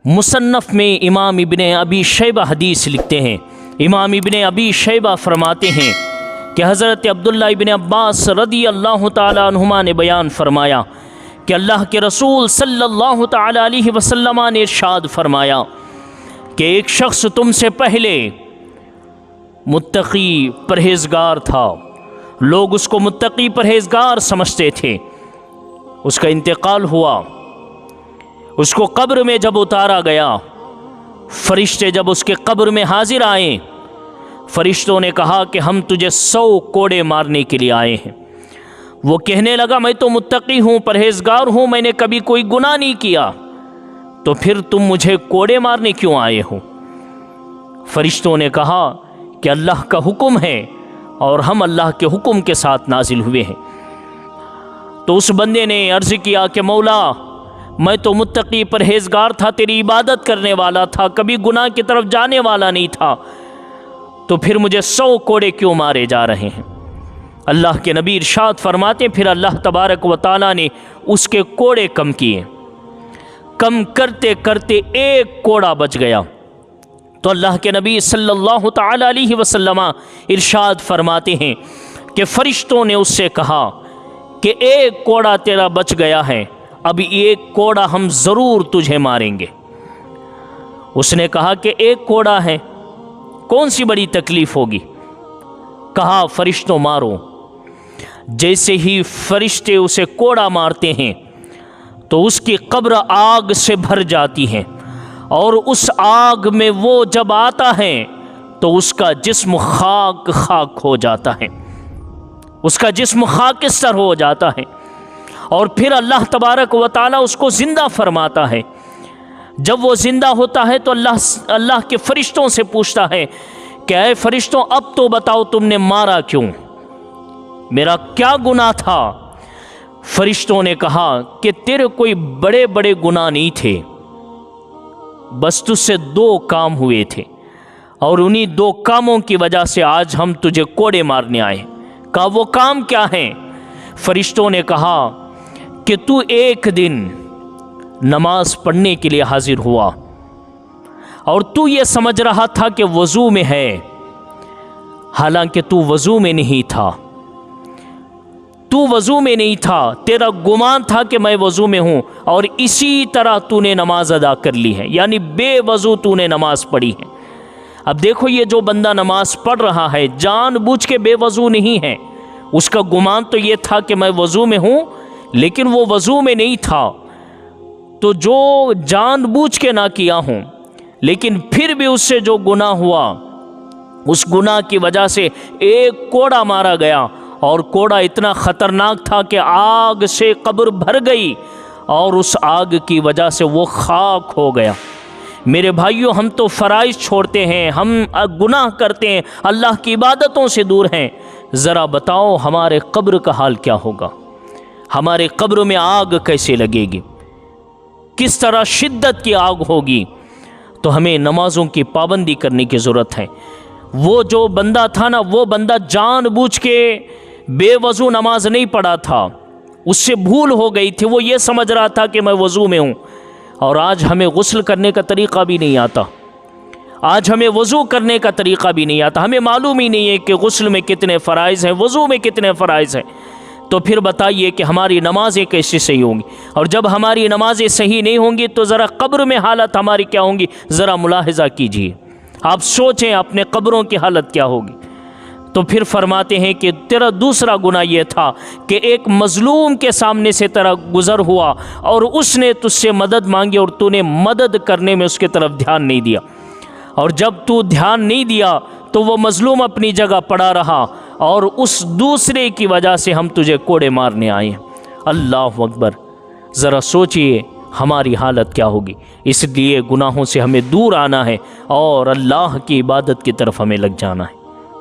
मुसन्नफ़ में इमाम इब्ने अबी शैबा हदीस लिखते हैं। इमाम इब्ने अबी शैबा फरमाते हैं कि हज़रत अब्दुल्ला इब्ने अब्बास रदी अल्लाह ताला अन्हुमा ने बयान फरमाया कि अल्लाह के रसूल सल्लल्लाहु ताला अलैहि वसल्लम ने इरशाद फरमाया कि एक शख्स तुमसे पहले मुत्तकी परहेज़गार था, लोग उसको मुत्तकी परहेज़गार समझते थे। उसका इंतकाल हुआ, उसको कब्र में जब उतारा गया, फरिश्ते जब उसके कब्र में हाजिर आए, फरिश्तों ने कहा कि हम तुझे 100 कोड़े मारने के लिए आए हैं। वो कहने लगा मैं तो मुत्तकी हूँ, परहेज़गार हूँ, मैंने कभी कोई गुनाह नहीं किया, तो फिर तुम मुझे कोड़े मारने क्यों आए हो? फरिश्तों ने कहा कि अल्लाह का हुक्म है और हम अल्लाह के हुक्म के साथ नाजिल हुए हैं। तो उस बंदे ने अर्ज़ किया कि मौला, मैं तो मुत्तकी परहेज़गार था, तेरी इबादत करने वाला था, कभी गुनाह की तरफ जाने वाला नहीं था, तो फिर मुझे 100 कोड़े क्यों मारे जा रहे हैं? अल्लाह के नबी इरशाद फरमाते फिर अल्लाह तबारक व तआला ने उसके कोड़े कम किए। कम करते करते एक कोड़ा बच गया। तो अल्लाह के नबी सल्लल्लाहु तआला अलैहि वसल्लम इरशाद फरमाते हैं कि फ़रिश्तों ने उससे कहा कि एक कोड़ा तेरा बच गया है, अब एक कोड़ा हम ज़रूर तुझे मारेंगे। उसने कहा कि एक कोड़ा है, कौन सी बड़ी तकलीफ़ होगी? कहा फ़रिश्तों मारो। जैसे ही फ़रिश्ते उसे कोड़ा मारते हैं तो उसकी कब्र आग से भर जाती है, और उस आग में वो जब आता है तो उसका जिस्म खाक खाक हो जाता है, उसका जिस्म खाकिस्तर हो जाता है। और फिर अल्लाह तबारक व तआला उसको ज़िंदा फरमाता है। जब वो ज़िंदा होता है तो अल्लाह के फ़रिश्तों से पूछता है कि ऐ फ़रिश्तों, अब तो बताओ तुमने मारा क्यों, मेरा क्या गुनाह था? फ़रिश्तों ने कहा कि तेरे कोई बड़े बड़े गुनाह नहीं थे, बस तुझसे 2 काम हुए थे, और उन्हीं 2 कामों की वजह से आज हम तुझे कोड़े मारने आए। कहा वो काम क्या है? फ़रिश्तों ने कहा कि तू एक दिन नमाज पढ़ने के लिए हाजिर हुआ और तू ये समझ रहा था कि वज़ू में है, हालांकि तू वज़ू में नहीं था, तू वज़ू में नहीं था, तेरा गुमान था कि मैं वज़ू में हूँ, और इसी तरह तूने नमाज अदा कर ली है, यानी बेवज़ू तूने नमाज पढ़ी है। अब देखो, ये जो बंदा नमाज पढ़ रहा है जानबूझ के बेवज़ू नहीं है, उसका गुमान तो ये था कि मैं वज़ू में हूँ, लेकिन वो वज़ू में नहीं था। तो जो जानबूझ के ना किया हूँ, लेकिन फिर भी उससे जो गुनाह हुआ, उस गुनाह की वजह से एक कोड़ा मारा गया, और कोड़ा इतना ख़तरनाक था कि आग से कब्र भर गई और उस आग की वजह से वो खाक हो गया। मेरे भाइयों, हम तो फ़राइज़ छोड़ते हैं, हम गुनाह करते हैं, अल्लाह की इबादतों से दूर हैं। ज़रा बताओ हमारे कब्र का हाल क्या होगा? हमारे कब्र में आग कैसे लगेगी? किस तरह शिद्दत की आग होगी? तो हमें नमाज़ों की पाबंदी करने की ज़रूरत है। वो जो बंदा था ना, वो बंदा जानबूझ के बेवज़ू नमाज नहीं पढ़ा था, उससे भूल हो गई थी, वो ये समझ रहा था कि मैं वज़ू में हूँ। और आज हमें गुस्ल करने का तरीक़ा भी नहीं आता, आज हमें वज़ू करने का तरीक़ा भी नहीं आता, हमें मालूम ही नहीं है कि गुस्ल में कितने फ़राइज़ हैं, वज़ू में कितने फ़राइज़ हैं। तो फिर बताइए कि हमारी नमाज़ें कैसे सही होंगी? और जब हमारी नमाज़ें सही नहीं होंगी तो ज़रा कब्र में हालत हमारी क्या होंगी, ज़रा मुलाहिज़ा कीजिए। आप सोचें अपने कब्रों की हालत क्या होगी। तो फिर फरमाते हैं कि तेरा दूसरा गुनाह ये था कि एक मज़लूम के सामने से तेरा गुज़र हुआ और उसने तुझसे मदद मांगी और तूने मदद करने में उसके तरफ ध्यान नहीं दिया, और जब तू ध्यान नहीं दिया तो वो मज़लूम अपनी जगह पड़ा रहा, और उस दूसरे की वजह से हम तुझे कोड़े मारने आए। अल्लाह अकबर। ज़रा सोचिए हमारी हालत क्या होगी। इसलिए गुनाहों से हमें दूर आना है और अल्लाह की इबादत की तरफ हमें लग जाना है।